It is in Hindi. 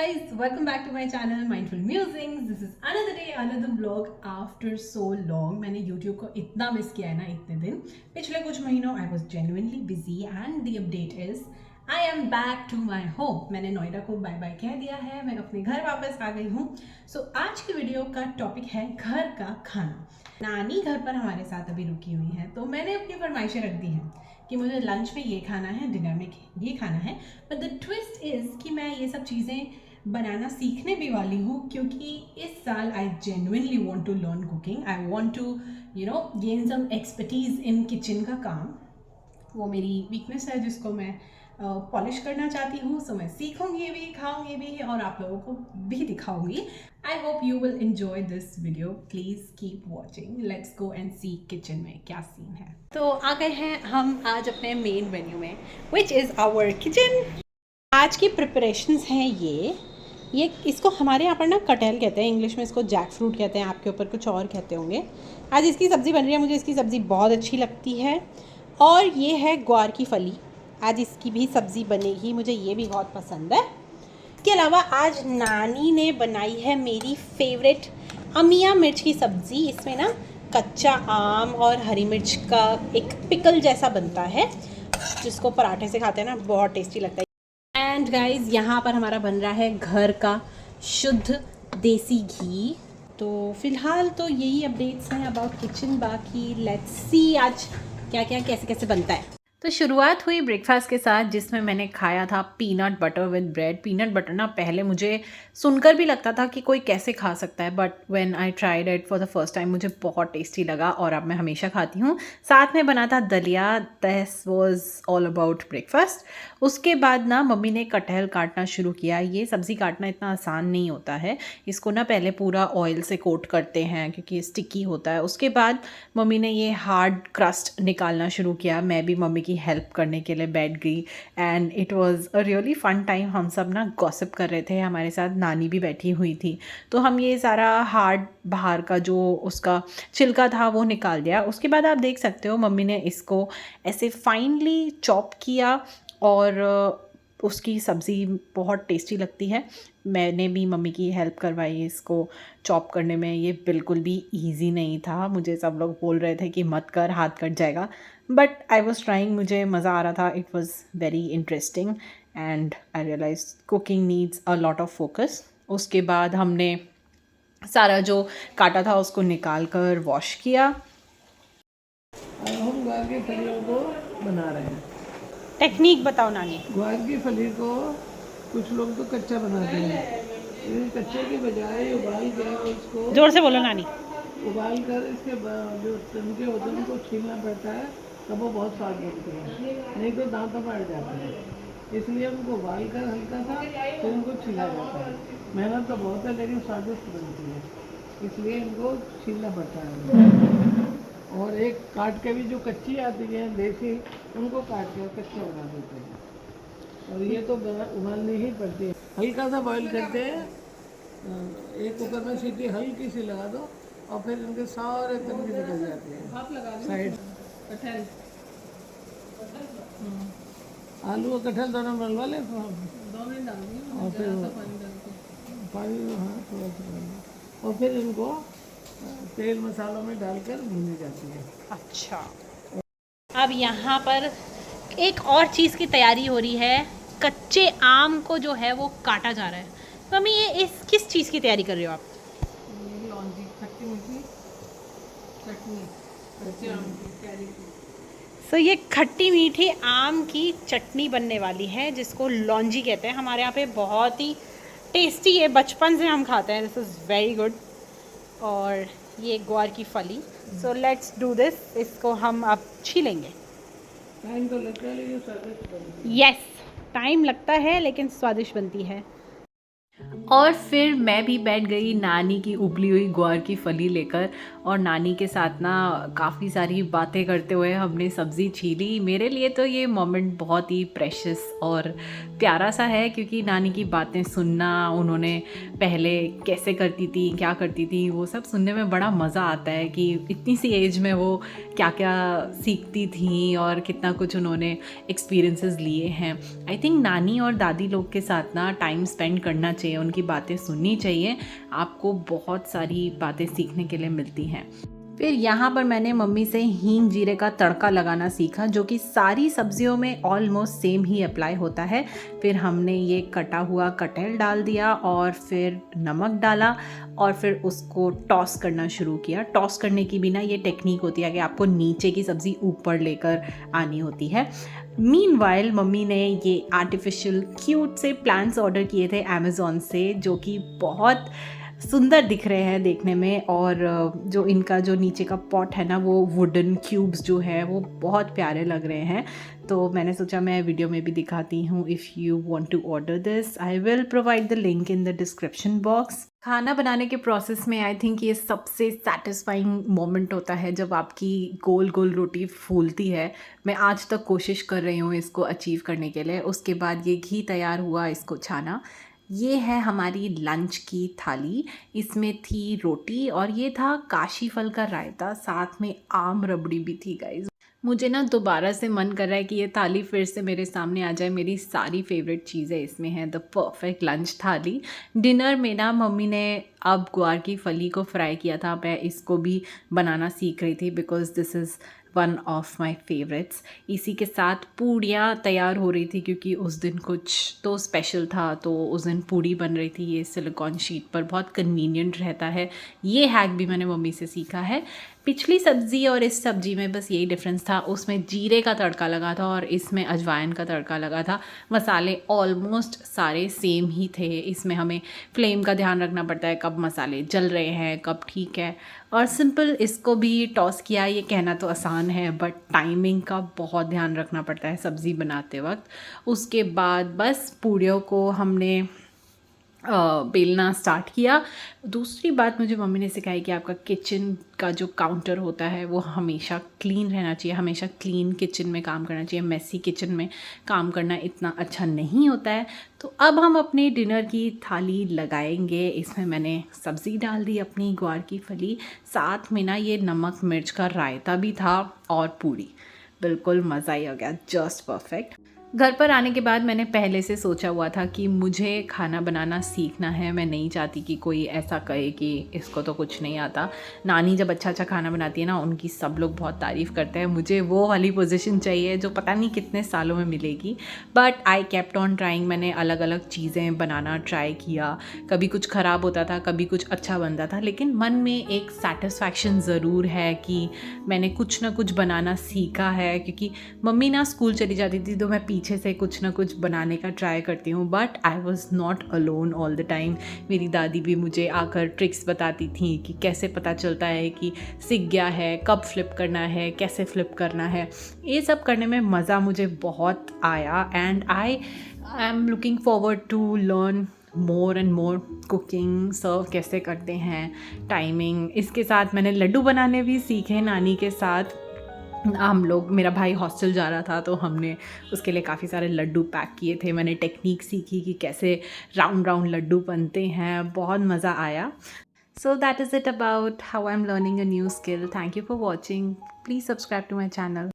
guys, welcome back to my channel Mindful Musings. This is another day, another vlog after so long. मैंने YouTube को इतना मिस किया है ना इतने दिन. पिछले कुछ महीनों I was genuinely busy and the update is I am back to my home. मैंने नोएडा को बाय बाय कह दिया है, मैं अपने घर वापस आ गई हूँ. So आज की वीडियो का टॉपिक है घर का खाना. नानी घर पर हमारे साथ अभी रुकी हुई है, तो मैंने अपनी फरमाइशें रख दी हैं कि मुझे लंच में ये खाना है, डिनर में ये खाना है. बट द ट्विस्ट इज़ कि मैं ये सब चीज़ें बनाना सीखने भी वाली हूँ, क्योंकि इस साल I genuinely want to learn cooking. I want to gain some expertise in kitchen का काम. वो मेरी वीकनेस है जिसको मैं पॉलिश करना चाहती हूँ. सो मैं सीखूंगी भी, खाऊंगी भी और आप लोगों को भी दिखाऊंगी. I hope you will enjoy this video. Please keep watching. Let's go and see kitchen में क्या सीन है. तो आ गए हैं हम आज अपने मेन मेन्यू में, विच इज़ आवर किचन. आज की प्रिपरेशंस हैं ये इसको हमारे यहाँ पर ना कटहल कहते हैं, इंग्लिश में इसको जैक फ्रूट कहते हैं, आपके ऊपर कुछ और कहते होंगे. आज इसकी सब्ज़ी बन रही है, मुझे इसकी सब्ज़ी बहुत अच्छी लगती है. और ये है ग्वार की फली, आज इसकी भी सब्ज़ी बनेगी, मुझे ये भी बहुत पसंद है. इसके अलावा आज नानी ने बनाई है मेरी फेवरेट अमिया मिर्च की सब्ज़ी. इसमें ना कच्चा आम और हरी मिर्च का एक पिकल जैसा बनता है, जिसको पराठे से खाते हैं ना, बहुत टेस्टी लगता है. एंड गाइस, यहाँ पर हमारा बन रहा है घर का शुद्ध देसी घी. तो फिलहाल तो यही अपडेट्स हैं अबाउट किचन. बाकी लेट्स सी आज क्या क्या कैसे कैसे बनता है. तो शुरुआत हुई ब्रेकफास्ट के साथ, जिसमें मैंने खाया था peanut butter with bread. Peanut butter ना पहले मुझे सुनकर भी लगता था कि कोई कैसे खा सकता है, but when I tried it for the first time मुझे बहुत टेस्टी लगा और अब मैं हमेशा खाती हूँ. साथ में बना था दलिया. This was all about breakfast. उसके बाद ना मम्मी ने कटहल काटना शुरू किया. ये सब्ज़ी काटना इतना आसान नहीं होता है. इसको ना पहले पूरा ऑयल से कोट करते हैं क्योंकि स्टिकी होता है. उसके बाद मम्मी ने ये हार्ड क्रस्ट निकालना शुरू किया. मैं भी मम्मी की हेल्प करने के लिए बैठ गई and it was a really fun time. हम सब ना गॉसिप कर रहे थे, हमारे साथ नानी भी बैठी हुई थी. तो हम ये सारा हार्ड बाहर का जो उसका छिलका था वो निकाल दिया. उसके बाद आप देख सकते हो मम्मी ने इसको ऐसे फाइनली चॉप किया और उसकी सब्ज़ी बहुत टेस्टी लगती है. मैंने भी मम्मी की हेल्प करवाई इसको चॉप करने में. ये बिल्कुल भी इजी नहीं था. मुझे सब लोग बोल रहे थे कि मत कर, हाथ कट जाएगा, बट आई वॉज ट्राइंग. मुझे मज़ा आ रहा था. It was very interesting and I realise cooking needs a lot of focus. उसके बाद हमने सारा जो काटा था उसको निकाल कर वॉश किया. हम ग्वार की फलियों को बना रहे हैं. टेक्निक बताओ नानी. ग्वार की फली को कुछ लोग तो कच्चा बनाते हैं, लेकिन कच्चे के बजाय उबाल कर उसको जोर से बोलो नानी. उबाल कर इसके जो तिनके होते हैं उनको छीलना पड़ता है, तब वो बहुत स्वाद बनते हैं. नहीं तो दांतों में अड़ जाते हैं. इसलिए उनको उबाल कर हल्का सा फिर उनको छीला जाता है. मेहनत तो बहुत है लेकिन स्वादिष्ट बनती है, इसलिए इनको छीलना पड़ता है. और एक काट के भी जो कच्ची आती है देसी, उनको काट के कच्चा बना देते हैं. और ये तो उबालनी ही पड़ती है. हल्का सा बॉईल करते हैं. एक कुकर में सीटी हल्की सी लगा दो और फिर इनके सारे तनके निकल जाते हैं साइड. कटहल, आलू और कटहल दोनों डलवा लें, दोनों डालेंगे और फिर पानी, हाँ थोड़ा सा डालेंगे और फिर इनको तेल मसालों में डालकर भूनी जाती है. अच्छा, अब यहाँ पर एक और चीज़ की तैयारी हो रही है. कच्चे आम को जो है वो काटा जा रहा है. मम्मी ये इस किस चीज़ की तैयारी कर रही हो आप? लौंजी, खट्टी मीठी चटनी, कच्चे आम की तैयारी. सो ये खट्टी मीठी आम की चटनी बनने वाली है, जिसको लौंजी कहते हैं. हमारे यहाँ पे बहुत ही टेस्टी है, बचपन से हम खाते हैं. This is very good. और ये ग्वार की फली. So let's do this. इसको हम अब छीलेंगे. टाइम तो लगता है लेकिन स्वादिष्ट बनती है. यस, टाइम लगता है लेकिन स्वादिष्ट बनती है. और फिर मैं भी बैठ गई नानी की उबली हुई ग्वार की फली लेकर और नानी के साथ ना काफ़ी सारी बातें करते हुए हमने सब्ज़ी छीली। मेरे लिए तो ये मोमेंट बहुत ही प्रेशियस और प्यारा सा है, क्योंकि नानी की बातें सुनना, उन्होंने पहले कैसे करती थी, क्या करती थी, वो सब सुनने में बड़ा मज़ा आता है कि इतनी सी एज में वो क्या क्या सीखती थी और कितना कुछ उन्होंने एक्सपीरियंसेस लिए हैं। आई थिंक नानी और दादी लोग के साथ ना टाइम स्पेंड करना चाहिए, उनकी बातें सुननी चाहिए, आपको बहुत सारी बातें सीखने के लिए मिलती हैं। फिर यहाँ पर मैंने मम्मी से हींग जीरे का तड़का लगाना सीखा, जो कि सारी सब्जियों में ऑलमोस्ट सेम ही अप्लाई होता है। फिर हमने ये कटा हुआ कटहल डाल दिया और फिर नमक डाला और फिर उसको टॉस करना शुरू किया। टॉस करने की भी ना ये टेक्निक होती है कि आपको नीचे की सब्ज़ी ऊपर लेकर आनी होती है। मीनवाइल मम्मी ने ये आर्टिफिशियल क्यूट से प्लांट्स ऑर्डर किए थे अमेज़ॉन से, जो कि बहुत सुंदर दिख रहे हैं देखने में, और जो इनका जो नीचे का पॉट है ना, वो वुडन क्यूब्स जो है वो बहुत प्यारे लग रहे हैं। तो मैंने सोचा मैं वीडियो में भी दिखाती हूँ। If you want to order this, I will provide the link in the description box. खाना बनाने के प्रोसेस में आई थिंक ये सबसे सेटिस्फाइंग मोमेंट होता है जब आपकी गोल गोल रोटी फूलती है। मैं आज तक कोशिश कर रही हूँ इसको अचीव करने के लिए। उसके बाद ये घी तैयार हुआ, इसको छाना। ये है हमारी लंच की थाली। इसमें थी रोटी और ये था काशी फल का रायता, साथ में आम रबड़ी भी थी गाइस। मुझे ना दोबारा से मन कर रहा है कि ये थाली फिर से मेरे सामने आ जाए। मेरी सारी फेवरेट चीज़ें इसमें हैं। द परफेक्ट लंच थाली। डिनर में ना मम्मी ने अब ग्वार की फली को फ्राई किया था। मैं इसको भी बनाना सीख रही थी because this is one of my favourites. इसी के साथ पूड़ियाँ तैयार हो रही थी, क्योंकि उस दिन कुछ तो स्पेशल था, तो उस दिन पूड़ी बन रही थी। ये सिलिकॉन शीट पर बहुत कन्वीनियंट रहता है। ये हैक भी मैंने मम्मी से सीखा है। पिछली सब्ज़ी और इस सब्ज़ी में बस यही डिफरेंस था, उसमें जीरे का तड़का लगा था और इसमें अजवाइन का तड़का लगा था। मसाले ऑलमोस्ट सारे सेम ही थे। इसमें हमें फ्लेम का ध्यान रखना पड़ता है, कब मसाले जल रहे हैं, कब ठीक है। और सिंपल इसको भी टॉस किया। ये कहना तो आसान है, बट टाइमिंग का बहुत ध्यान रखना पड़ता है सब्ज़ी बनाते वक्त। उसके बाद बस पूड़ियों को हमने बेलना स्टार्ट किया। दूसरी बात मुझे मम्मी ने सिखाई कि आपका किचन का जो काउंटर होता है वो हमेशा क्लीन रहना चाहिए, हमेशा क्लीन किचन में काम करना चाहिए। मेसी किचन में काम करना इतना अच्छा नहीं होता है। तो अब हम अपने डिनर की थाली लगाएंगे। इसमें मैंने सब्ज़ी डाल दी अपनी ग्वार की फली, साथ में ना ये नमक मिर्च का रायता भी था और पूड़ी। बिल्कुल मज़ा ही हो गया, जस्ट परफेक्ट। घर पर आने के बाद मैंने पहले से सोचा हुआ था कि मुझे खाना बनाना सीखना है। मैं नहीं चाहती कि कोई ऐसा कहे कि इसको तो कुछ नहीं आता। नानी जब अच्छा अच्छा खाना बनाती है ना, उनकी सब लोग बहुत तारीफ़ करते हैं। मुझे वो वाली पोजीशन चाहिए जो पता नहीं कितने सालों में मिलेगी। But I kept on trying. मैंने अलग अलग चीज़ें बनाना ट्राई किया। कभी कुछ ख़राब होता था, कभी कुछ अच्छा बनता था, लेकिन मन में एक सेटिस्फैक्शन ज़रूर है कि मैंने कुछ ना कुछ बनाना सीखा है। क्योंकि मम्मी ना स्कूल चली जाती थी तो मैं पीछे से कुछ ना कुछ बनाने का ट्राई करती हूँ, but I was not alone all the time. मेरी दादी भी मुझे आकर ट्रिक्स बताती थी कि कैसे पता चलता है कि सीख गया है, कब फ्लिप करना है, कैसे फ्लिप करना है। ये सब करने में मज़ा मुझे बहुत आया and I am looking forward to learn more and more. Cooking serve कैसे करते हैं, टाइमिंग। इसके साथ मैंने लड्डू बनाने भी सीखे नानी के साथ। हम लोग, मेरा भाई हॉस्टल जा रहा था तो हमने उसके लिए काफ़ी सारे लड्डू पैक किए थे। मैंने टेक्निक सीखी कि कैसे राउंड राउंड लड्डू बनते हैं। बहुत मज़ा आया। So that is it about how I am learning a new skill. Thank you for watching. Please subscribe to my channel.